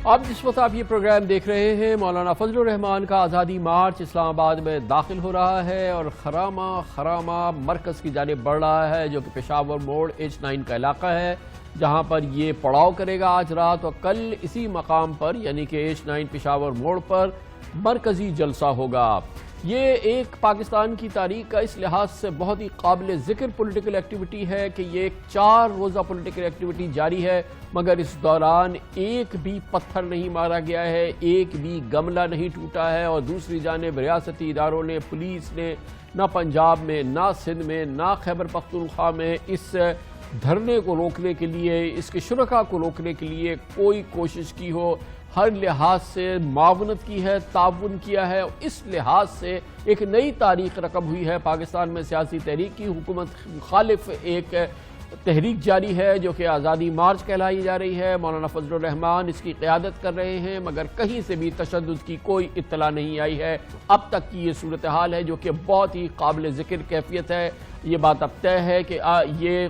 اب جس وقت آپ یہ پروگرام دیکھ رہے ہیں، مولانا فضل الرحمان کا آزادی مارچ اسلام آباد میں داخل ہو رہا ہے اور خرامہ مرکز کی جانب بڑھ رہا ہے، جو کہ پشاور موڑ H9 کا علاقہ ہے، جہاں پر یہ پڑاؤ کرے گا آج رات اور کل اسی مقام پر یعنی کہ H9 پشاور موڑ پر مرکزی جلسہ ہوگا۔ یہ ایک پاکستان کی تاریخ کا اس لحاظ سے بہت ہی قابل ذکر پولیٹیکل ایکٹیویٹی ہے کہ یہ ایک 4 روزہ پولیٹیکل ایکٹیویٹی جاری ہے، مگر اس دوران ایک بھی پتھر نہیں مارا گیا ہے، ایک بھی گملہ نہیں ٹوٹا ہے، اور دوسری جانب ریاستی اداروں نے، پولیس نے نہ پنجاب میں، نہ سندھ میں، نہ خیبر پختونخوا میں اس دھرنے کو روکنے کے لیے، اس کے شرکاء کو روکنے کے لیے کوئی کوشش کی ہو۔ ہر لحاظ سے معاونت کی ہے، تعاون کیا ہے، اس لحاظ سے ایک نئی تاریخ رقم ہوئی ہے پاکستان میں سیاسی تحریک کی۔ حکومت مخالف ایک تحریک جاری ہے جو کہ آزادی مارچ کہلائی جا رہی ہے، مولانا فضل الرحمان اس کی قیادت کر رہے ہیں، مگر کہیں سے بھی تشدد کی کوئی اطلاع نہیں آئی ہے۔ اب تک کی یہ صورتحال ہے جو کہ بہت ہی قابل ذکر کیفیت ہے۔ یہ بات اب طے ہے کہ یہ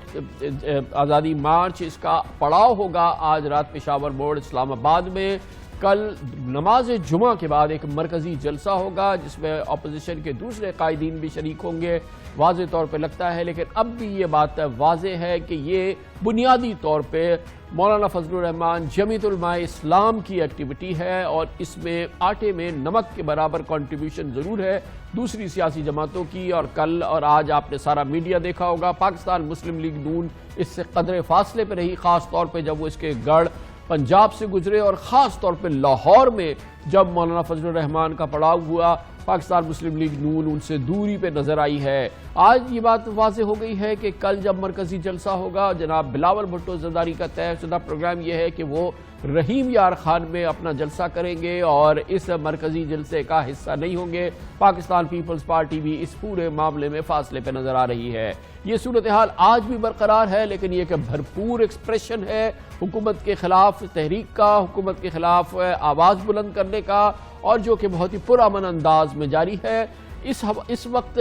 آزادی مارچ اس کا پڑاؤ ہوگا آج رات پشاور موڑ اسلام آباد میں۔ کل نماز جمعہ کے بعد ایک مرکزی جلسہ ہوگا جس میں اپوزیشن کے دوسرے قائدین بھی شریک ہوں گے، واضح طور پہ لگتا ہے، لیکن اب بھی یہ بات واضح ہے کہ یہ بنیادی طور پہ مولانا فضل الرحمان جمعیت علماء اسلام کی ایکٹیویٹی ہے، اور اس میں آٹے میں نمک کے برابر کنٹریبیوشن ضرور ہے دوسری سیاسی جماعتوں کی۔ اور کل اور آج آپ نے سارا میڈیا دیکھا ہوگا، پاکستان مسلم لیگ نون اس سے قدرے فاصلے پہ رہی، خاص طور پہ جب وہ اس کے گڑھ پنجاب سے گزرے، اور خاص طور پہ لاہور میں جب مولانا فضل الرحمان کا پڑاؤ ہوا، پاکستان مسلم لیگ نون ان سے دوری پہ نظر آئی ہے۔ آج یہ بات واضح ہو گئی ہے کہ کل جب مرکزی جلسہ ہوگا، جناب بلاول بھٹو زرداری کا طے شدہ پروگرام یہ ہے کہ وہ رحیم یار خان میں اپنا جلسہ کریں گے اور اس مرکزی جلسے کا حصہ نہیں ہوں گے۔ پاکستان پیپلز پارٹی بھی اس پورے معاملے میں فاصلے پہ نظر آ رہی ہے۔ یہ صورتحال آج بھی برقرار ہے، لیکن یہ کہ بھرپور ایکسپریشن ہے حکومت کے خلاف تحریک کا، حکومت کے خلاف آواز بلند کرنے کا، اور جو کہ بہت ہی پرامن انداز میں جاری ہے۔ اس وقت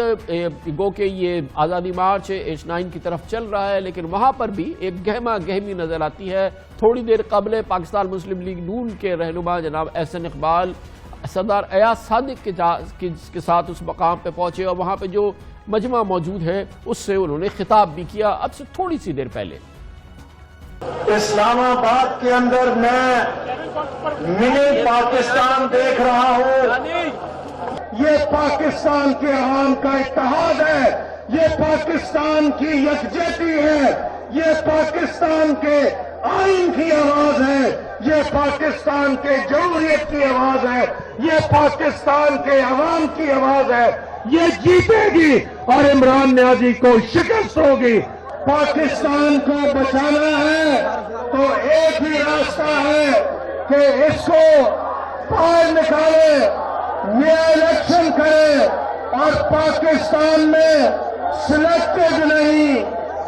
گو کہ یہ آزادی مارچ H9 کی طرف چل رہا ہے، لیکن وہاں پر بھی ایک گہما گہمی نظر آتی ہے۔ تھوڑی دیر قبل پاکستان مسلم لیگ نون کے رہنما جناب احسن اقبال سردار ایاز صادق کے ساتھ اس مقام پہ پہنچے، اور وہاں پہ جو مجمع موجود ہے اس سے انہوں نے خطاب بھی کیا اب سے تھوڑی سی دیر پہلے۔ اسلام آباد کے اندر میں منی پاکستان دیکھ رہا ہوں۔ یہ پاکستان کے عوام کا اتحاد ہے، یہ پاکستان کی یکجہتی ہے، یہ پاکستان کے آئین کی آواز ہے، یہ پاکستان کے جمہوریت کی آواز ہے، یہ پاکستان کے عوام کی آواز ہے۔ یہ جیتے گی اور عمران نیازی کو شکست ہوگی۔ پاکستان کو بچانا ہے تو ایک ہی راستہ ہے کہ اس کو باہر نکالے، نیا الیکشن کرے، اور پاکستان میں سلیکٹڈ نہیں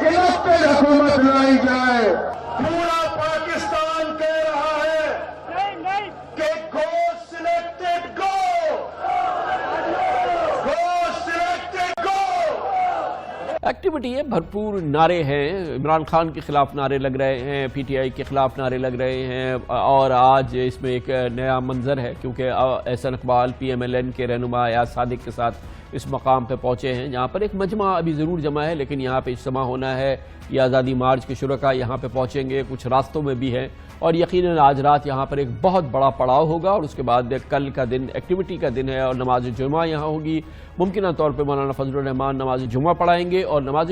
الیکٹڈ حکومت لائی جائے۔ پورا پاکستان کہہ رہا ہے کہ گو سلیکٹڈ گو، ایکٹیویٹی ہے، بھرپور نعرے ہیں، عمران خان کے خلاف نعرے لگ رہے ہیں، پی ٹی آئی کے خلاف نعرے لگ رہے ہیں، اور آج اس میں ایک نیا منظر ہے کیونکہ Ahsan Iqbal P M L N کے رہنما ایاز صادق کے ساتھ اس مقام پہ پہنچے ہیں، جہاں پر ایک مجمع ابھی ضرور جمع ہے، لیکن یہاں پہ اجتماع ہونا ہے۔ یہ آزادی مارچ کے شرکاء یہاں پہ پہنچیں گے، کچھ راستوں میں بھی ہیں، اور یقیناً آج رات یہاں پر ایک بہت بڑا پڑاؤ ہوگا، اور اس کے بعد کل کا دن ایکٹیویٹی کا دن ہے، اور نماز جمعہ یہاں ہوگی۔ ممکنہ طور پہ مولانا فضل الرحمان نماز جمعہ پڑھائیں گے، اور نماز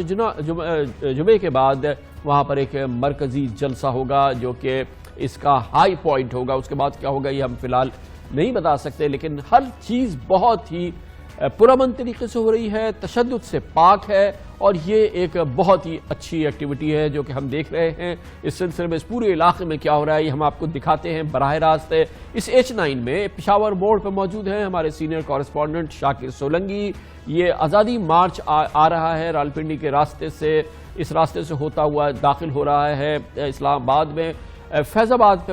جمعے کے بعد وہاں پر ایک مرکزی جلسہ ہوگا جو کہ اس کا ہائی پوائنٹ ہوگا۔ اس کے بعد کیا ہوگا یہ ہم فی الحال نہیں بتا سکتے، لیکن ہر چیز بہت ہی پرامن طریقے سے ہو رہی ہے، تشدد سے پاک ہے، اور یہ ایک بہت ہی اچھی ایکٹیویٹی ہے جو کہ ہم دیکھ رہے ہیں۔ اس سلسلے میں اس پورے علاقے میں کیا ہو رہا ہے یہ ہم آپ کو دکھاتے ہیں براہ راست۔ اس H9 میں پشاور موڑ پہ موجود ہیں ہمارے سینئر کورسپونڈنٹ شاکر سولنگی۔ یہ آزادی مارچ آ رہا ہے راولپنڈی کے راستے سے، اس راستے سے ہوتا ہوا داخل ہو رہا ہے اسلام آباد میں۔ فیض آباد پہ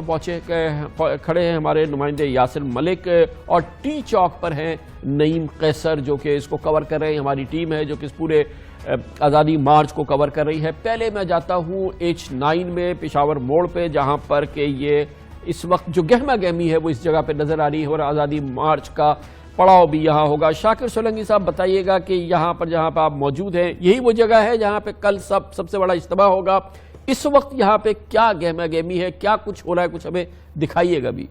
کھڑے ہیں ہمارے نمائندے یاسر ملک، اور ٹی چوک پر ہیں نعیم قیصر جو کہ اس کو کور کر رہے ہیں، ہماری ٹیم ہے جو کہ اس پورے آزادی مارچ کو کور کر رہی ہے۔ پہلے میں جاتا ہوں H9 میں پشاور موڑ پہ، جہاں پر کہ یہ اس وقت جو گہما گہمی ہے وہ اس جگہ پہ نظر آ رہی ہے اور آزادی مارچ کا پڑاؤ بھی یہاں ہوگا۔ شاکر سولنگی صاحب بتائیے گا کہ یہاں پر جہاں پہ آپ موجود ہیں یہی وہ جگہ ہے جہاں پہ کل سب سے بڑا اجتماع ہوگا، اس وقت یہاں پہ کیا گہما گہمی ہے، کیا کچھ ہو رہا ہے، کچھ ہمیں دکھائیے گا بھی۔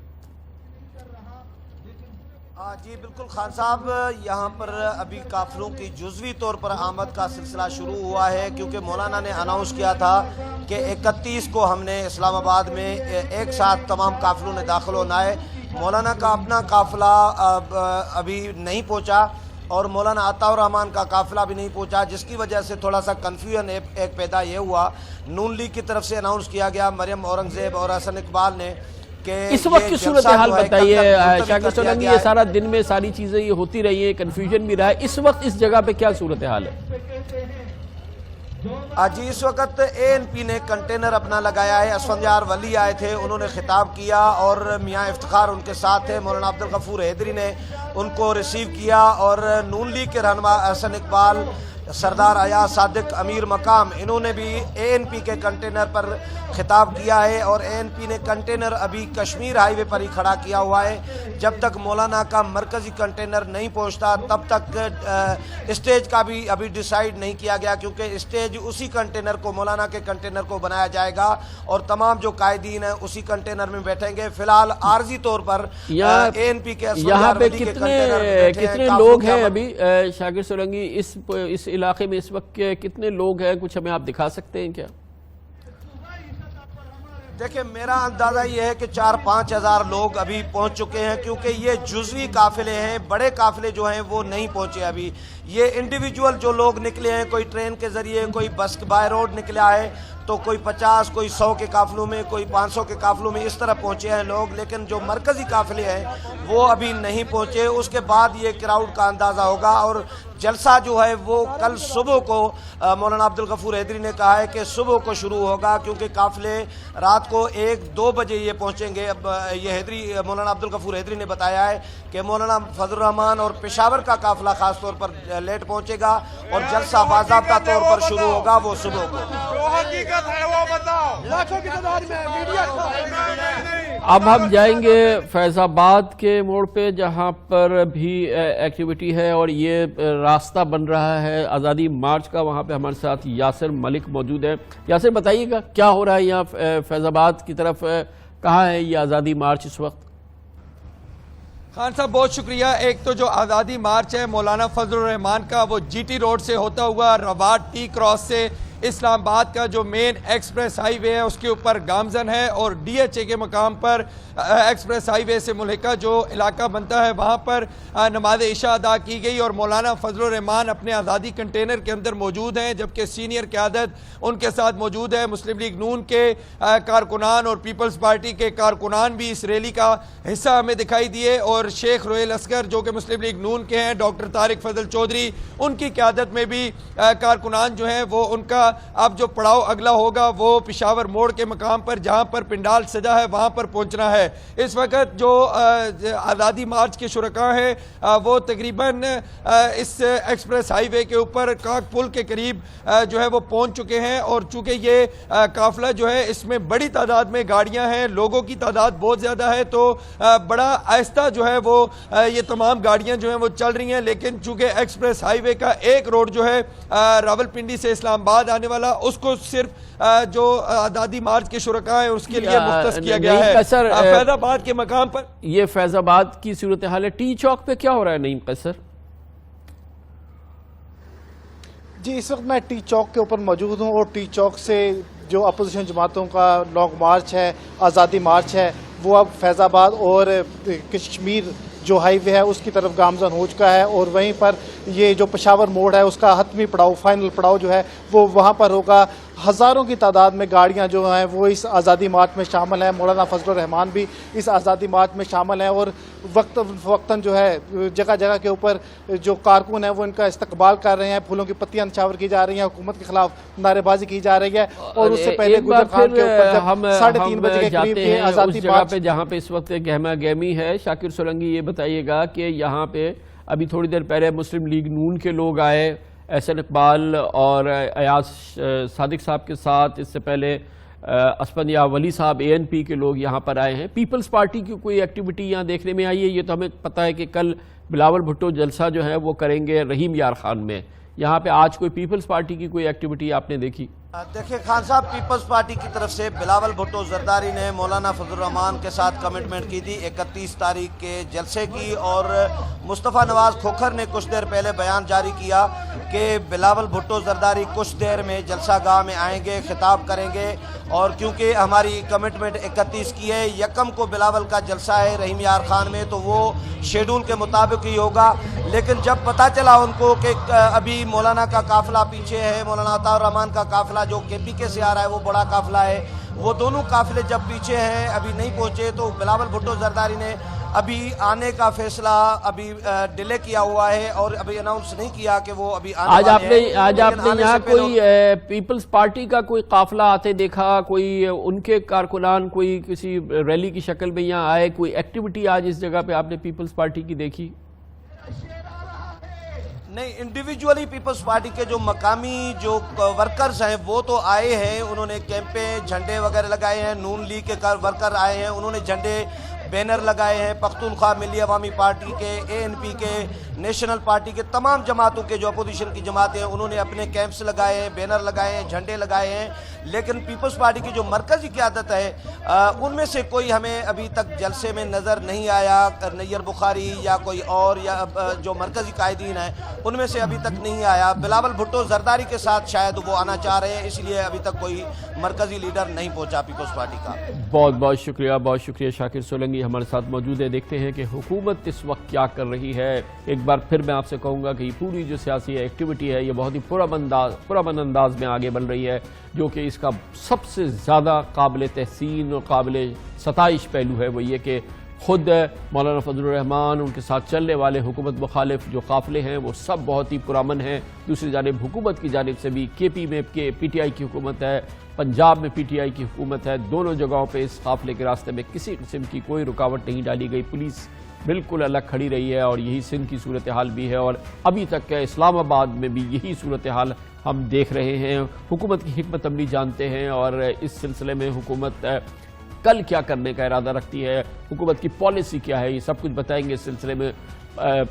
جی بالکل خان صاحب، یہاں پر ابھی قافلوں کی جزوی طور پر آمد کا سلسلہ شروع ہوا ہے، کیونکہ مولانا نے اناؤنس کیا تھا کہ 31 کو ہم نے اسلام آباد میں ایک ساتھ تمام قافلوں نے داخل ہونا ہے۔ مولانا کا اپنا قافلہ ابھی نہیں پہنچا اور مولانا عطا الرحمان کا قافلہ بھی نہیں پہنچا، جس کی وجہ سے تھوڑا سا کنفیوژن ایک پیدا یہ ہوا۔ نون لیگ کی طرف سے اناؤنس کیا گیا، مریم اورنگزیب اور حسن اقبال نے، کہ اس وقت کی صورتحال بتائیے شاکر سولنگی، یہ سارا دن میں ساری چیزیں یہ ہوتی رہی ہیں، کنفیوژن بھی رہا ہے، اس وقت اس جگہ پہ کیا صورتحال ہے؟ جی اس وقت ANP نے کنٹینر اپنا لگایا ہے، اسفندیار ولی آئے تھے، انہوں نے خطاب کیا اور میاں افتخار ان کے ساتھ تھے، مولانا عبدالغفور حیدری نے ان کو ریسیو کیا، اور نون لیگ کے رہنما حسن اقبال، سردار ایاز صادق، امیر مقام، انہوں نے بھی ANP کے کنٹینر پر خطاب کیا ہے، اور ANP نے کنٹینر ابھی کشمیر ہائی وے پر ہی کھڑا کیا ہوا ہے۔ جب تک مولانا کا مرکزی کنٹینر نہیں پہنچتا تب تک اسٹیج کا بھی ابھی ڈیسائیڈ نہیں کیا گیا، کیونکہ اسٹیج اسی کنٹینر کو، مولانا کے کنٹینر کو بنایا جائے گا اور تمام جو قائدین ہیں اسی کنٹینر میں بیٹھیں گے۔ فی الحال عارضی طور پر ANP کے یہاں پہ کتنے لوگ ہیں ابھی شاکر سولنگی اس علاقے میں اس وقت کتنے لوگ ہیں، کچھ ہمیں آپ دکھا سکتے ہیں کیا؟ دیکھیں میرا اندازہ یہ ہے کہ 4-5 ہزار لوگ ابھی پہنچ چکے ہیں، کیونکہ یہ جزوی قافلے ہیں، بڑے قافلے جو ہیں وہ نہیں پہنچے ابھی۔ یہ انڈیویجول جو لوگ نکلے ہیں، کوئی ٹرین کے ذریعے، کوئی بس بائی روڈ نکلا ہے، تو کوئی 50 کوئی 100 کے قافلوں میں، کوئی 500 کے قافلوں میں اس طرح پہنچے ہیں لوگ، لیکن جو مرکزی قافلے ہیں وہ ابھی نہیں پہنچے۔ اس کے بعد یہ کراؤڈ کا اندازہ ہوگا، اور جلسہ جو ہے وہ کل صبح کو مولانا عبدالغفور حیدری نے کہا ہے کہ صبح کو شروع ہوگا، کیونکہ قافلے رات کو 1-2 بجے یہ پہنچیں گے۔ اب یہ مولانا عبدالغفور حیدری نے بتایا ہے کہ مولانا فضل الرحمان اور پشاور کا قافلہ خاص طور پر لیٹ پہنچے گا، اور جلسہ باضابطہ طور پر شروع ہوگا وہ صبح کو۔ اب ہم جائیں گے فیض آباد کے موڑ پہ، جہاں پر بھی ایکٹیویٹی ہے اور یہ راستہ بن رہا ہے آزادی مارچ کا۔ وہاں پہ ہمارے ساتھ یاسر ملک موجود ہے۔ یاسر بتائیے گا کیا ہو رہا ہے یہاں فیض آباد کی طرف، کہاں ہے یہ آزادی مارچ اس وقت؟ خان صاحب بہت شکریہ۔ ایک تو جو آزادی مارچ ہے مولانا فضل الرحمان کا، وہ GT روڈ سے ہوتا ہوا رواٹ ٹی کراس سے اسلام آباد کا جو مین ایکسپریس ہائی وے ہے اس کے اوپر گامزن ہے، اور DHA کے مقام پر ایکسپریس ہائی وے سے ملحقہ جو علاقہ بنتا ہے وہاں پر نماز عشاء ادا کی گئی، اور مولانا فضل الرحمان اپنے آزادی کنٹینر کے اندر موجود ہیں، جبکہ سینئر قیادت ان کے ساتھ موجود ہے۔ مسلم لیگ نون کے کارکنان اور پیپلز پارٹی کے کارکنان بھی اس ریلی کا حصہ ہمیں دکھائی دیے، اور شیخ رویل اصغر جو کہ مسلم لیگ نون کے ہیں، ڈاکٹر طارق فضل چودھری، ان کی قیادت میں بھی کارکنان جو ہیں وہ ان کا اب جو پڑاؤ اگلا ہوگا وہ پشاور موڑ کے مقام پر جہاں پر پنڈال سجا ہے وہاں پر پہنچنا ہے۔ اس وقت جو آزادی مارچ کے شرکاء ہیں وہ تقریباً اس ایکسپریس ہائی وے کے اوپر کاک پل کے قریب جو ہے وہ پہنچ چکے ہیں، اور چونکہ یہ قافلہ جو ہے اس میں بڑی تعداد میں گاڑیاں ہیں، لوگوں کی تعداد بہت زیادہ ہے، تو بڑا آہستہ جو ہے وہ یہ تمام گاڑیاں جو ہیں وہ چل رہی ہیں، لیکن چونکہ ایکسپریس ہائی وے کا ایک روڈ جو ہے راولپنڈی سے اسلام آباد آنے والا، اس کو صرف جو آزادی مارچ کے شرکاء ہیں اس کے لیے مختص کیا گیا ہے۔ فیض آباد کے مقام پر یہ فیض آباد کی صورتحال ہے، ٹی چوک پہ کیا ہو رہا ہے نعیم قیصر؟ جی اس وقت میں ٹی چوک کے اوپر موجود ہوں، اور ٹی چوک سے جو اپوزیشن جماعتوں کا لانگ مارچ ہے، آزادی مارچ ہے، وہ اب فیض آباد اور کشمیر جو ہائی وے ہے اس کی طرف گامزن ہو چکا ہے، اور وہیں پر یہ جو پشاور موڑ ہے اس کا حتمی پڑاؤ، فائنل پڑاؤ جو ہے وہ وہاں پر ہوگا۔ ہزاروں کی تعداد میں گاڑیاں جو ہیں وہ اس آزادی مارچ میں شامل ہیں، مولانا فضل الرحمان بھی اس آزادی مارچ میں شامل ہیں، اور وقتاً جو ہے جگہ جگہ کے اوپر جو کارکن ہیں وہ ان کا استقبال کر رہے ہیں، پھولوں کی پتیاں نچھاور کی جا رہی ہیں، حکومت کے خلاف نعرے بازی کی جا رہی ہے، اور اس سے پہلے گجر خان کے اوپر جب 3:30 بجے کے قریب یہ آزادی مارچ پہ جہاں پہ اس وقت گہما گہمی ہے، شاکر سولنگی یہ بتائیے گا کہ یہاں پہ ابھی تھوڑی دیر پہلے مسلم لیگ نون کے لوگ آئے، حسن اقبال اور ایاز صادق صاحب کے ساتھ، اس سے پہلے اسفندیہ ولی صاحب ANP کے لوگ یہاں پر آئے ہیں. پیپلز پارٹی کی کوئی ایکٹیویٹی یہاں دیکھنے میں آئی ہے؟ یہ تو ہمیں پتہ ہے کہ کل بلاول بھٹو جلسہ جو ہے وہ کریں گے رحیم یار خان میں. یہاں پہ آج کوئی پیپلز پارٹی کی کوئی ایکٹیویٹی آپ نے دیکھی؟ دیکھیں خان صاحب، پیپلز پارٹی کی طرف سے بلاول بھٹو زرداری نے مولانا فضل الرحمان کے ساتھ کمٹمنٹ کی تھی 31 تاریخ کے جلسے کی، اور مصطفیٰ نواز کھوکھر نے کچھ دیر پہلے بیان جاری کیا کہ بلاول بھٹو زرداری کچھ دیر میں جلسہ گاہ میں آئیں گے، خطاب کریں گے، اور کیونکہ ہماری کمٹمنٹ 31 کی ہے، یکم کو بلاول کا جلسہ ہے رحیم یار خان میں، تو وہ شیڈول کے مطابق ہی ہوگا. لیکن جب پتہ چلا ان کو کہ ابھی مولانا کا قافلہ پیچھے ہے، مولانا عطاء الرحمان کا قافلہ جو KPK سے آ رہا ہے وہ بڑا قافلہ ہے، وہ دونوں قافلے جب پیچھے ہیں ابھی نہیں پہنچے، تو بلاول بھٹو زرداری نے ابھی آنے کا فیصلہ ابھی ڈیلے کیا ہوا ہے اور ابھی اناؤنس نہیں کیا کہ وہ ابھی آنے والے ہیں. آج آپ نے یہاں کوئی پیپلز پارٹی کا کوئی قافلہ آتے دیکھا؟ کوئی ان کے کارکنان کوئی کسی ریلی کی شکل میں یہاں آئے؟ کوئی ایکٹیویٹی آج اس جگہ پہ آپ نے پیپلز پارٹی کی دیکھی؟ نہیں، انڈیویجولی پیپلز پارٹی کے جو مقامی جو ورکرز ہیں وہ تو آئے ہیں، انہوں نے کیمپیں جھنڈے وغیرہ لگائے ہیں. نون لیگ کے ورکر آئے ہیں، انہوں نے جھنڈے بینر لگائے ہیں. پختونخوا ملی عوامی پارٹی کے، ANP کے، نیشنل پارٹی کے، تمام جماعتوں کے جو اپوزیشن کی جماعتیں ہیں انہوں نے اپنے کیمپس لگائے ہیں، بینر لگائے ہیں، جھنڈے لگائے ہیں. لیکن پیپلز پارٹی کی جو مرکزی قیادت ہے ان میں سے کوئی ہمیں ابھی تک جلسے میں نظر نہیں آیا. نیر بخاری یا کوئی اور یا جو مرکزی قائدین ہیں ان میں سے ابھی تک نہیں آیا. بلاول بھٹو زرداری کے ساتھ شاید وہ آنا چاہ رہے ہیں، اس لیے ابھی تک کوئی مرکزی لیڈر نہیں پہنچا پیپلز پارٹی کا. بہت بہت شکریہ شاکر سولنگی ہمارے ساتھ موجود ہے. دیکھتے ہیں کہ حکومت اس وقت کیا کر رہی ہے. ایک بار پھر میں آپ سے کہوں گا کہ یہ پوری جو سیاسی ایکٹیویٹی ہے یہ بہت ہی پرامن انداز میں آگے بڑھ رہی ہے. جو کہ اس کا سب سے زیادہ قابل تحسین اور قابل ستائش پہلو ہے وہ یہ کہ خود مولانا فضل الرحمان، ان کے ساتھ چلنے والے حکومت مخالف جو قافلے ہیں وہ سب بہت ہی پرامن ہیں. دوسری جانب حکومت کی جانب سے بھی KP میں PTI کی حکومت ہے، پنجاب میں PTI کی حکومت ہے. دونوں جگہوں پہ اس قافلے کے راستے میں کسی قسم کی کوئی رکاوٹ نہیں ڈالی گئی. پولیس بالکل الگ کھڑی رہی ہے اور یہی سندھ کی صورتحال بھی ہے، اور ابھی تک اسلام آباد میں بھی یہی صورتحال ہم دیکھ رہے ہیں. حکومت کی حکمت عملی جانتے ہیں اور اس سلسلے میں حکومت کل کیا کرنے کا ارادہ رکھتی ہے، حکومت کی پالیسی کیا ہے، یہ سب کچھ بتائیں گے. اس سلسلے میں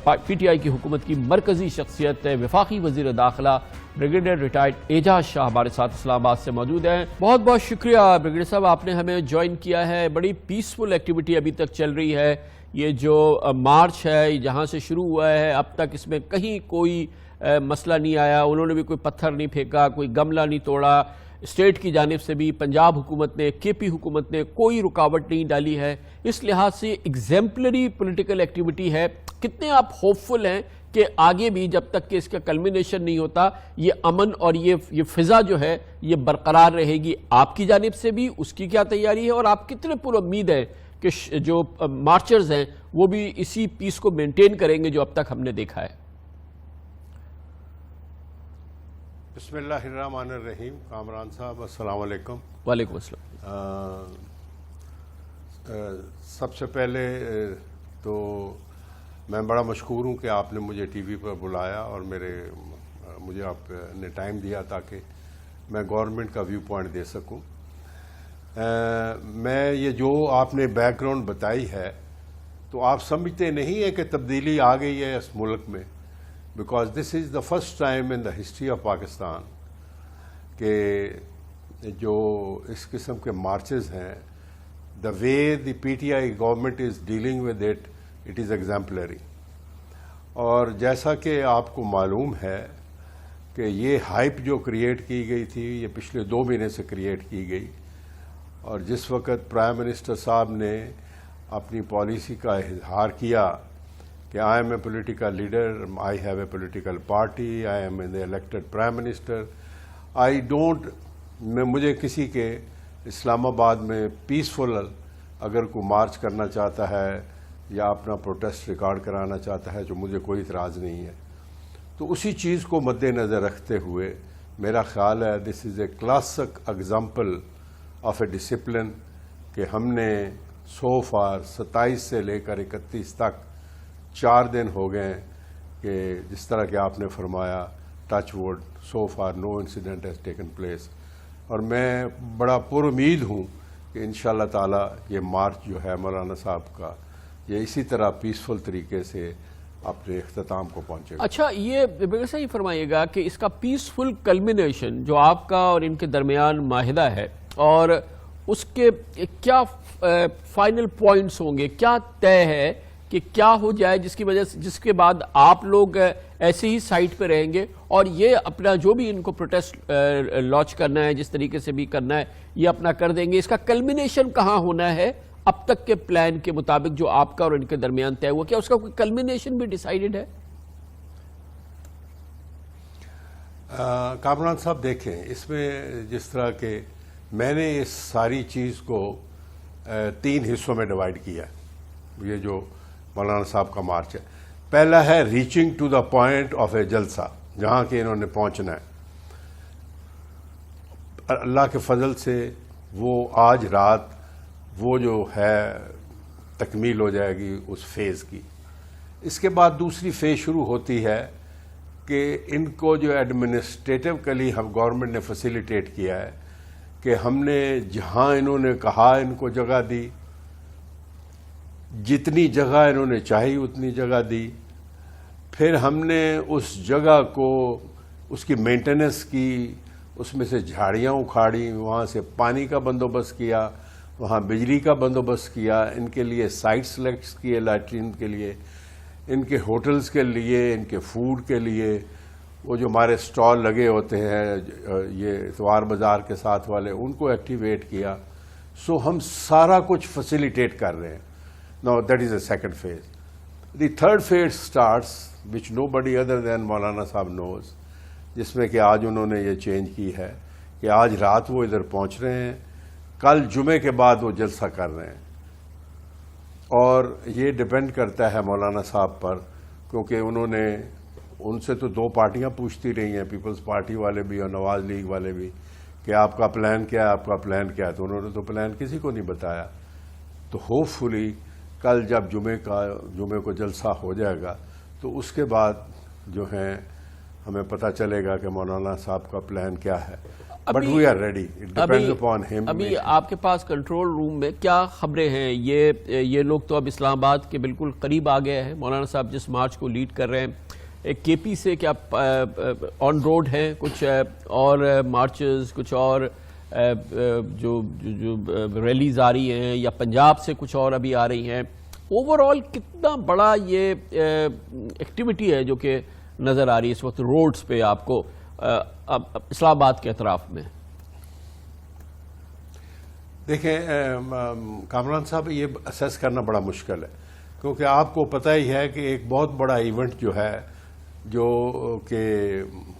PTI کی حکومت کی مرکزی شخصیت وفاقی وزیر داخلہ بریگیڈیئر ریٹائرڈ اعجاز شاہ ہمارے ساتھ اسلام آباد سے موجود ہیں. بہت بہت شکریہ بریگیڈیئر صاحب، آپ نے ہمیں جوائن کیا ہے. بڑی پیسفل ایکٹیویٹی ابھی تک چل رہی ہے. یہ جو مارچ ہے جہاں سے شروع ہوا ہے اب تک اس میں کہیں کوئی مسئلہ نہیں آیا. انہوں نے بھی کوئی پتھر نہیں پھینکا، کوئی گملہ نہیں توڑا. اسٹیٹ کی جانب سے بھی پنجاب حکومت نے، KP حکومت نے کوئی رکاوٹ نہیں ڈالی ہے. اس لحاظ سے ایگزیمپلری پولیٹیکل ایکٹیویٹی ہے. کتنے آپ ہوپفل ہیں کہ آگے بھی جب تک کہ اس کا کلمینیشن نہیں ہوتا یہ امن اور یہ فضا جو ہے یہ برقرار رہے گی؟ آپ کی جانب سے بھی اس کی کیا تیاری ہے اور آپ کتنے پر امید ہیں کہ جو مارچرز ہیں وہ بھی اسی پیس کو مینٹین کریں گے جو اب تک ہم نے دیکھا ہے؟ بسم اللہ الرحمن الرحیم. کامران صاحب السلام علیکم. وعلیکم السلام. سب سے پہلے تو میں بڑا مشکور ہوں کہ آپ نے مجھے ٹی وی پر بلایا اور مجھے آپ نے ٹائم دیا تاکہ میں گورنمنٹ کا ویو پوائنٹ دے سکوں. میں یہ جو آپ نے بیک گراؤنڈ بتائی ہے تو آپ سمجھتے نہیں ہیں کہ تبدیلی آ گئی ہے اس ملک میں، because this is the first time in the history of Pakistan کہ جو اس قسم کے مارچز ہیں، دا وے دی PTI government is dealing with it is exemplary. اور جیسا کہ آپ کو معلوم ہے کہ یہ ہائپ جو کریٹ کی گئی تھی یہ پچھلے 2 مہینے سے کریٹ کی گئی، اور جس وقت پرائم منسٹر صاحب نے اپنی پالیسی کا اظہار کیا کہ I am a political leader, I have a political party, I am a elected prime minister, مجھے کسی کے اسلام آباد میں پیسفل اگر کوئی مارچ کرنا چاہتا ہے یا اپنا پروٹیسٹ ریکارڈ کرانا چاہتا ہے تو مجھے کوئی اعتراض نہیں ہے. تو اسی چیز کو مد نظر رکھتے ہوئے میرا خیال ہے this is a classic example of a discipline کہ ہم نے سو فار 27 سے لے کر 31 تک 4 دن ہو گئے کہ جس طرح کہ آپ نے فرمایا touch would so for no incident has taken place. اور میں بڑا پر امید ہوں کہ انشاءاللہ تعالی یہ مارچ جو ہے مولانا صاحب کا یہ اسی طرح پیسفل طریقے سے اپنے اختتام کو پہنچے گا. اچھا، یہ بالکل صحیح فرمائیے گا کہ اس کا پیسفل کلمینیشن جو آپ کا اور ان کے درمیان معاہدہ ہے، اور اس کے کیا فائنل پوائنٹس ہوں گے، کیا طے ہے کہ کیا ہو جائے جس کی وجہ سے جس کے بعد آپ لوگ ایسے ہی سائٹ پہ رہیں گے اور یہ اپنا جو بھی ان کو پروٹیسٹ لانچ کرنا ہے، جس طریقے سے بھی کرنا ہے، یہ اپنا کر دیں گے؟ اس کا کلمینیشن کہاں ہونا ہے اب تک کے پلان کے مطابق جو آپ کا اور ان کے درمیان طے ہوا؟ کیا اس کا کوئی کلمینیشن بھی ڈیسائیڈڈ ہے؟ کامران صاحب دیکھیں، اس میں جس طرح کہ میں نے اس ساری چیز کو 3 حصوں میں ڈیوائیڈ کیا ہے. یہ جو مولانا صاحب کا مارچ ہے، پہلا ہے reaching to the point of a جلسہ، جہاں کہ انہوں نے پہنچنا ہے. اللہ کے فضل سے وہ آج رات وہ جو ہے تکمیل ہو جائے گی اس فیز کی. اس کے بعد دوسری فیز شروع ہوتی ہے کہ ان کو جو ایڈمنسٹریٹیولی ہم گورنمنٹ نے فیسیلیٹیٹ کیا ہے کہ ہم نے جہاں انہوں نے کہا ان کو جگہ دی، جتنی جگہ انہوں نے چاہی اتنی جگہ دی، پھر ہم نے اس جگہ کو اس کی مینٹیننس کی، اس میں سے جھاڑیاں اکھاڑی، وہاں سے پانی کا بندوبست کیا، وہاں بجلی کا بندوبست کیا، ان کے لیے سائٹ سلیکٹ کیے لیٹرین کے لیے، ان کے ہوٹلز کے لیے، ان کے فوڈ کے لیے، وہ جو ہمارے سٹال لگے ہوتے ہیں یہ اتوار بازار کے ساتھ والے، ان کو ایکٹیویٹ کیا. سو ہم سارا کچھ فیسیلیٹیٹ کر رہے ہیں. Now that is the second phase. The third phase starts, which nobody other than مولانا صاحب knows, جس میں کہ آج انہوں نے یہ چینج کی ہے کہ آج رات وہ ادھر پہنچ رہے ہیں، کل جمعے کے بعد وہ جلسہ کر رہے ہیں. اور یہ ڈیپینڈ کرتا ہے مولانا صاحب پر، کیونکہ انہوں نے ان سے تو 2 پارٹیاں پوچھتی رہی ہیں، پیپلز پارٹی والے بھی اور نواز لیگ والے بھی، کہ آپ کا پلان کیا ہے، آپ کا پلان کیا ہے. تو انہوں نے تو پلان کسی کو نہیں بتایا. تو ہوپ فلی کل جب جمعے کو جلسہ ہو جائے گا تو اس کے بعد جو ہیں ہمیں پتہ چلے گا کہ مولانا صاحب کا پلان کیا ہے. But we are ready, it depends upon ہم. ابھی آپ کے پاس کنٹرول روم میں کیا خبریں ہیں؟ یہ لوگ تو اب اسلام آباد کے بالکل قریب آ گئے ہیں. مولانا صاحب جس مارچ کو لیڈ کر رہے ہیں، کے پی سے کیا آن روڈ ہیں کچھ اور مارچز، کچھ اور جو ریلیز آ رہی ہیں، یا پنجاب سے کچھ اور ابھی آ رہی ہیں؟ اوور آل کتنا بڑا یہ ایکٹیویٹی ہے جو کہ نظر آ رہی ہے اس وقت روڈز پہ آپ کو اسلام آباد کے اطراف میں؟ دیکھیں کامران صاحب، یہ اسیس کرنا بڑا مشکل ہے، کیونکہ آپ کو پتہ ہی ہے کہ ایک بہت بڑا ایونٹ جو ہے جو کہ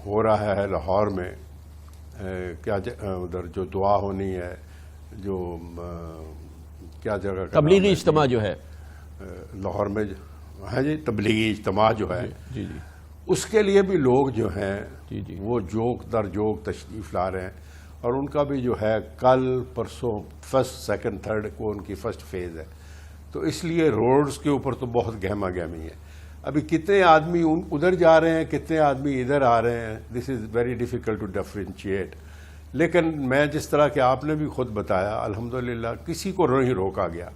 ہو رہا ہے لاہور میں، کیا ادھر جو دعا ہونی ہے، جو کیا جگہ کا تبلیغی اجتماع جو ہے لاہور میں، ہاں جی، تبلیغی اجتماع جو ہے، جی جی، اس کے لیے بھی لوگ جو ہیں جی جی، وہ جوک در جوک تشریف لا رہے ہیں. اور ان کا بھی جو ہے کل پرسوں 1st 2nd 3rd کو ان کی فرسٹ فیز ہے. تو اس لیے روڈز کے اوپر تو بہت گہما گہمی ہے. ابھی کتنے آدمی ادھر جا رہے ہیں، کتنے آدمی ادھر آ رہے ہیں، this is very difficult to differentiate. لیکن میں جس طرح کہ آپ نے بھی خود بتایا، الحمدللہ کسی کو نہیں روکا گیا.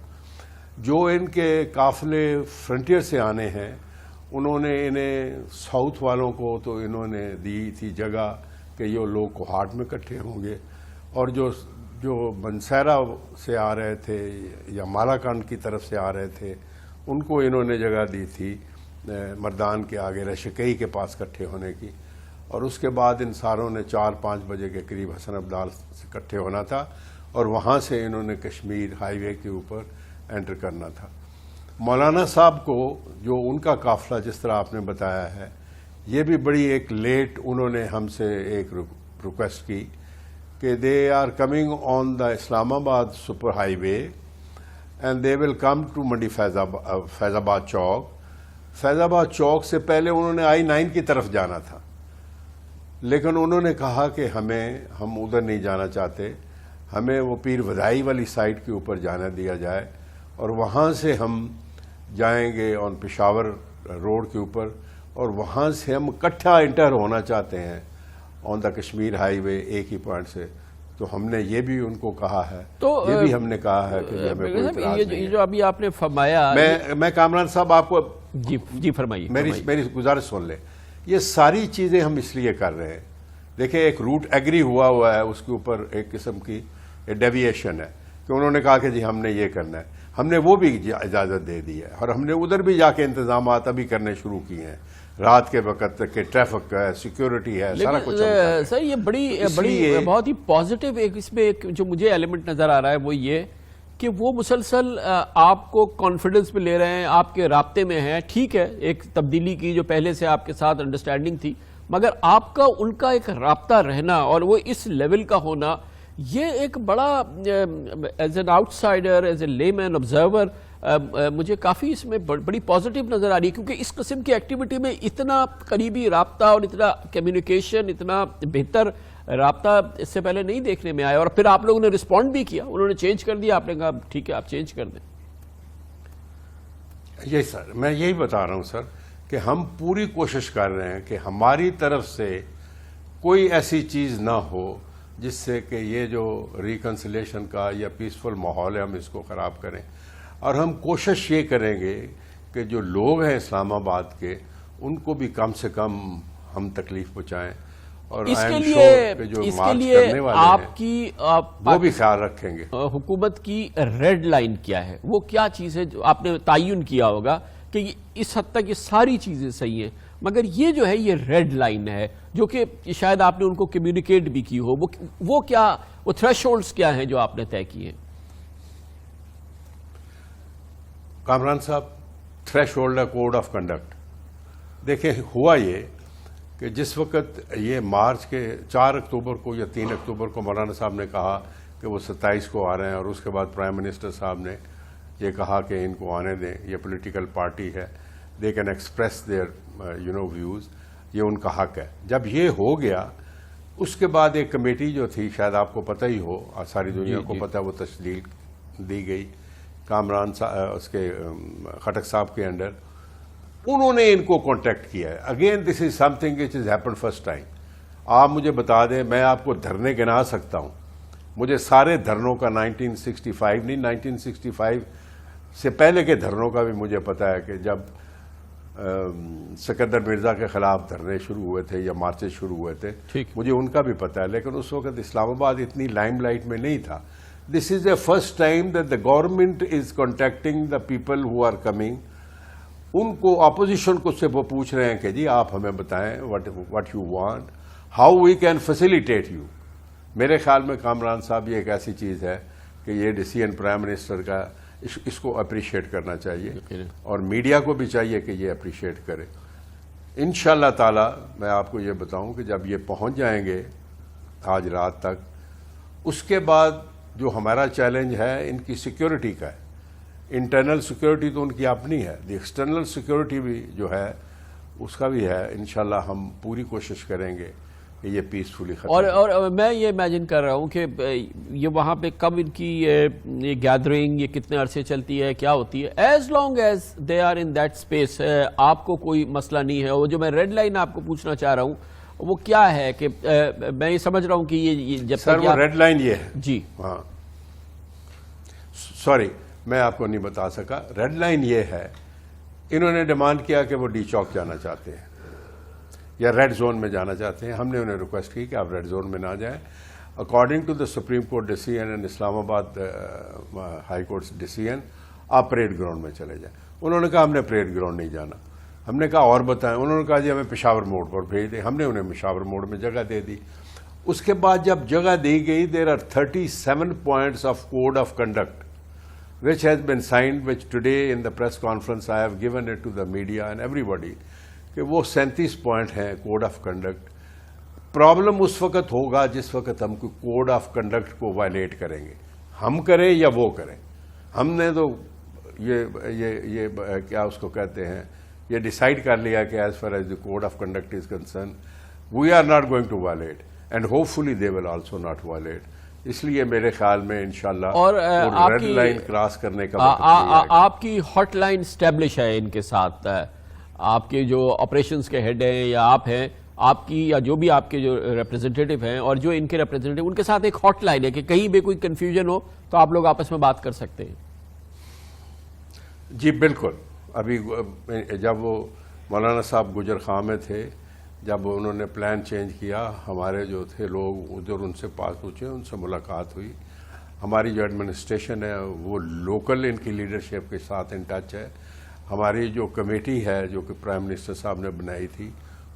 جو ان کے قافلے فرنٹیئر سے آنے ہیں، انہوں نے انہیں ساؤتھ والوں کو تو انہوں نے دی تھی جگہ کہ یہ لوگ کوہاٹ میں اکٹھے ہوں گے، اور جو بنسیرا سے آ رہے تھے یا مالاکنڈ کی طرف سے آ رہے تھے، ان کو انہوں نے جگہ دی تھی مردان کے آگے رشکئی کے پاس اکٹھے ہونے کی. اور اس کے بعد ان ساروں نے 4-5 بجے کے قریب حسن عبدال سے اکٹھے ہونا تھا، اور وہاں سے انہوں نے کشمیر ہائی وے کے اوپر انٹر کرنا تھا. مولانا صاحب کو جو ان کا قافلہ جس طرح آپ نے بتایا ہے، یہ بھی بڑی ایک لیٹ انہوں نے ہم سے ایک ریکویسٹ کی کہ they are coming on the Islamabad super highway and they will come to Mandi فیض آباد چوک. فیض آباد چوک سے پہلے انہوں نے I-9 کی طرف جانا تھا، لیکن انہوں نے کہا کہ ہم ادھر نہیں جانا چاہتے، ہمیں وہ پیر ودائی والی سائٹ کے اوپر جانا دیا جائے، اور وہاں سے ہم جائیں گے آن پشاور روڈ کے اوپر، اور وہاں سے ہم اکٹھا انٹر ہونا چاہتے ہیں آن دا کشمیر ہائی وے ایک ہی پوائنٹ سے. تو ہم نے یہ بھی ان کو کہا ہے، تو یہ بھی ہم نے کہا ہے کہ ہمیں کوئی اعتراض نہیں یہ ہے۔ جو ابھی آپ نے فرمایا، میں کامران صاحب آپ کو جی فرمائیے۔ میری گزارش سن لیں، یہ ساری چیزیں ہم اس لیے کر رہے ہیں، دیکھیں ایک روٹ ایگری ہوا ہے، اس کے اوپر ایک قسم کی ڈیویشن ہے کہ انہوں نے کہا کہ جی ہم نے یہ کرنا ہے، ہم نے وہ بھی اجازت دے دی ہے، اور ہم نے ادھر بھی جا کے انتظامات ابھی کرنے شروع کیے ہیں، رات کے وقت تک کہ ٹریفک ہے، سیکیورٹی ہے، سارا کچھ سر یہ بڑی بہت ہی پازیٹیو ایک اس میں ایک جو مجھے ایلیمنٹ نظر آ رہا ہے وہ یہ کہ وہ مسلسل آپ کو کانفیڈنس میں لے رہے ہیں، آپ کے رابطے میں ہیں، ٹھیک ہے ایک تبدیلی کی جو پہلے سے آپ کے ساتھ انڈرسٹینڈنگ تھی، مگر آپ کا ان کا ایک رابطہ رہنا اور وہ اس لیول کا ہونا، یہ ایک بڑا as an out cider, as a لے مین آبزرور مجھے کافی اس میں بڑی پازیٹیو نظر آ رہی ہے، کیونکہ اس قسم کی ایکٹیویٹی میں اتنا قریبی رابطہ اور اتنا کمیونیکیشن، اتنا بہتر رابطہ اس سے پہلے نہیں دیکھنے میں آیا، اور پھر آپ لوگوں نے رسپونڈ بھی کیا، انہوں نے چینج کر دیا، آپ نے کہا ٹھیک ہے آپ چینج کر دیں۔ یہ سر میں یہی بتا رہا ہوں سر کہ ہم پوری کوشش کر رہے ہیں کہ ہماری طرف سے کوئی ایسی چیز نہ ہو جس سے کہ یہ جو ریکنسلیشن کا یا پیسفل ماحول ہے ہم اس کو خراب کریں، اور ہم کوشش یہ کریں گے کہ جو لوگ ہیں اسلام آباد کے ان کو بھی کم سے کم ہم تکلیف پہنچائیں، اور اس کے لیے آپ کی وہ بھی خیال رکھیں گے۔ حکومت کی ریڈ لائن کیا ہے، وہ کیا چیز ہے جو آپ نے تعین کیا ہوگا کہ اس حد تک یہ ساری چیزیں صحیح ہیں، مگر یہ جو ہے یہ ریڈ لائن ہے جو کہ شاید آپ نے ان کو کمیونیکیٹ بھی کی ہو، وہ کیا، وہ تھریش ہولڈز کیا ہیں جو آپ نے طے کیے ہیں؟ کامران صاحب، تھریش ہولڈ ہے کوڈ آف کنڈکٹ۔ دیکھیں ہوا یہ کہ جس وقت یہ مارچ کے 4 اکتوبر کو یا 3 اکتوبر کو مولانا صاحب نے کہا کہ وہ 27 کو آ رہے ہیں، اور اس کے بعد پرائم منسٹر صاحب نے یہ کہا کہ ان کو آنے دیں، یہ پولیٹیکل پارٹی ہے، they can express their views, یہ ان کا حق ہے۔ جب یہ ہو گیا اس کے بعد ایک کمیٹی جو تھی، شاید آپ کو پتہ ہی ہو، ساری دنیا کو پتہ ہے، وہ تشکیل دی گئی کامران صاحب اس کے خٹک صاحب کے انڈر، انہوں نے ان کو کانٹیکٹ کیا ہے۔ Again this is some thing which is happen first time. آپ مجھے بتا دیں، میں آپ کو دھرنے گنا سکتا ہوں، مجھے سارے دھرنوں کا 1965 نہیں 1965 سے پہلے کے دھرنوں کا بھی مجھے پتا ہے کہ جب سکندر مرزا کے خلاف دھرنے شروع ہوئے تھے یا مارچز شروع ہوئے تھے، مجھے ان کا بھی پتا ہے، لیکن اس وقت اسلام آباد اتنی لائم لائٹ میں نہیں تھا۔ This is a first time that the government is contacting the people who are coming, ان کو اپوزیشن کو سے وہ پوچھ رہے ہیں کہ جی آپ ہمیں بتائیں what you want, how we can facilitate you. میرے خیال میں کامران صاحب یہ ایک ایسی چیز ہے کہ یہ ڈیسیژن پرائم منسٹر کا اس کو اپریشیٹ کرنا چاہیے، اور میڈیا کو بھی چاہیے کہ یہ اپریشیٹ کرے۔ انشاءاللہ تعالی میں آپ کو یہ بتاؤں کہ جب یہ پہنچ جائیں گے آج رات تک، اس کے بعد جو ہمارا چیلنج ہے ان کی سیکیورٹی کا ہے۔ انٹرنل سیکیورٹی تو ان کی اپنی ہے، دی ایکسٹرنل سیکیورٹی بھی جو ہے اس کا بھی ہے۔ انشاءاللہ ہم پوری کوشش کریں گے کہ یہ پیسفلی ختم۔ اور میں یہ امیجن کر رہا ہوں کہ یہ وہاں پہ کب ان کی یہ گیدرنگ یہ کتنے عرصے چلتی ہے، کیا ہوتی ہے، as long as they are in that space آپ کو کوئی مسئلہ نہیں ہے۔ وہ جو میں ریڈ لائن آپ کو پوچھنا چاہ رہا ہوں وہ کیا ہے کہ میں یہ سمجھ رہا ہوں کہ یہ جب سر وہ ریڈ لائن یہ ہے، جی ہاں سوری میں آپ کو نہیں بتا سکا، ریڈ لائن یہ ہے، انہوں نے ڈیمانڈ کیا کہ وہ ڈی چوک جانا چاہتے ہیں یا ریڈ زون میں جانا چاہتے ہیں۔ ہم نے انہیں ریکویسٹ کی کہ آپ ریڈ زون میں نہ جائیں، according to the Supreme Court decision and Islamabad High Court decision آپ پریڈ گراؤنڈ میں چلے جائیں۔ انہوں نے کہا ہم نے پریڈ گراؤنڈ نہیں جانا۔ ہم نے کہا اور بتائیں، انہوں نے کہا جی ہمیں پشاور موڑ پر بھیج دیں۔ ہم نے انہیں پشاور موڑ میں جگہ دے دی۔ اس کے بعد جب جگہ دی گئی، there are 37 points of code of conduct which has been signed, which today in the press conference I have given it to the media and everybody کہ وہ 37 پوائنٹ ہیں کوڈ آف کنڈکٹ۔ پرابلم اس وقت ہوگا جس وقت ہم code of conduct کو wallet کریں گے، ہم کریں یا وہ کریں۔ ہم نے تو یہ کیا اس کو کہتے ہیں، یہ ڈیسائیڈ کر لیا کہ as far as the code of conduct is concern we are not going to violate and hopefully they will also not violate. اس لیے میرے خیال میں انشاءاللہ اور ریڈ لائن کراس کرنے کا آپ کی ہاٹ لائن اسٹیبلش ہے ان کے ساتھ، آپ کے جو آپریشنز کے ہیڈ ہیں یا آپ ہیں، آپ کی یا جو بھی آپ کے جو ریپرزنٹیٹو ہیں اور جو ان کے ریپرزنٹیٹو ان کے ساتھ ایک ہاٹ لائن ہے کہ کہیں بھی کوئی کنفیوژن ہو تو آپ لوگ آپس میں بات کر سکتے ہیں؟ جی بالکل. ابھی جب وہ مولانا صاحب گجر خاں میں تھے، جب انہوں نے پلان چینج کیا، ہمارے جو تھے لوگ ادھر ان سے پاس پوچھے، ان سے ملاقات ہوئی. ہماری جو ایڈمنسٹریشن ہے وہ لوکل ان کی لیڈرشپ کے ساتھ ان ٹچ ہے. ہماری جو کمیٹی ہے جو کہ پرائم منسٹر صاحب نے بنائی تھی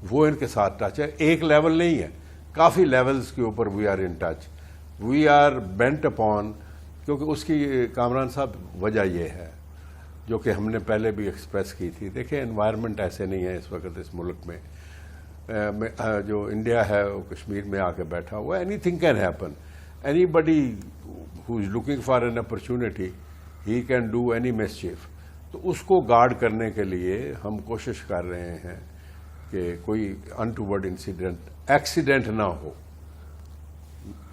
وہ ان کے ساتھ ٹچ ہے. ایک لیول نہیں ہے، کافی لیولز کے اوپر we are in touch. We are bent upon, کیونکہ اس کی کامران صاحب وجہ یہ ہے جو کہ ہم نے پہلے بھی ایکسپریس کی تھی. دیکھیں انوائرمنٹ ایسے نہیں ہے اس وقت اس ملک میں. جو انڈیا ہے وہ کشمیر میں آ کے بیٹھا ہوا ہے. Anything can happen. Anybody who is looking for an opportunity he can do any mischief. تو اس کو گارڈ کرنے کے لیے ہم کوشش کر رہے ہیں کہ کوئی انٹوورڈ انسیڈنٹ ایکسیڈنٹ نہ ہو.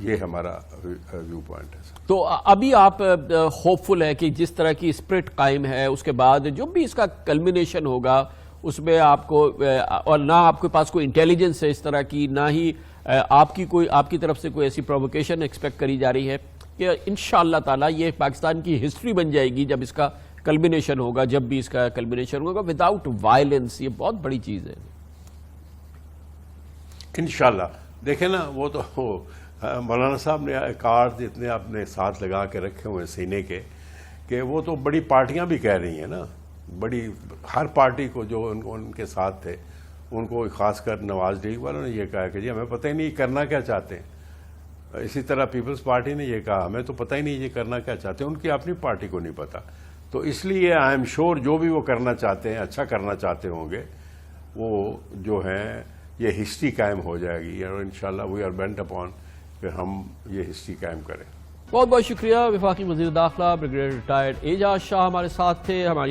یہ ہمارا ویو پوائنٹ ہے. تو ابھی آپ ہوپ فل ہے کہ جس طرح کی اسپرٹ قائم ہے اس کے بعد جو بھی اس کا کلمینیشن ہوگا اس میں آپ کو، اور نہ آپ کے پاس کوئی انٹیلیجنس ہے اس طرح کی، نہ ہی آپ کی طرف سے کوئی ایسی پرووکیشن ایکسپیکٹ کری جا رہی ہے کہ انشاءاللہ تعالی یہ پاکستان کی ہسٹری بن جائے گی جب اس کا کلمینیشن ہوگا، جب بھی اس کا کلمینیشن ہوگا وداؤٹ وائلنس. یہ بہت بڑی چیز ہے انشاءاللہ. دیکھیں نا وہ تو مولانا صاحب نے کارڈ اتنے اپنے ساتھ لگا کے رکھے ہوئے سینے کے کہ وہ تو بڑی پارٹیاں بھی کہہ رہی ہیں نا. بڑی ہر پارٹی کو جو ان کے ساتھ تھے ان کو خاص کر نواز لیگ والوں نے یہ کہا کہ جی ہمیں پتہ ہی نہیں کرنا کیا چاہتے ہیں. اسی طرح پیپلز پارٹی نے یہ کہا ہمیں تو پتہ ہی نہیں یہ کرنا کیا چاہتے ہیں. ان کی اپنی پارٹی کو نہیں پتہ. تو اس لیے آئی ایم شور جو بھی وہ کرنا چاہتے ہیں، اچھا کرنا چاہتے ہوں گے، وہ جو ہیں یہ ہسٹری قائم ہو جائے گی. اور انشاءاللہ وی آر بینٹ اپون کہ ہم یہ ہسٹری قائم کریں. بہت بہت شکریہ. وفاقی وزیر داخلہ بریگیڈیئر ریٹائرڈ اعجاز شاہ ہمارے ساتھ تھے. ہماری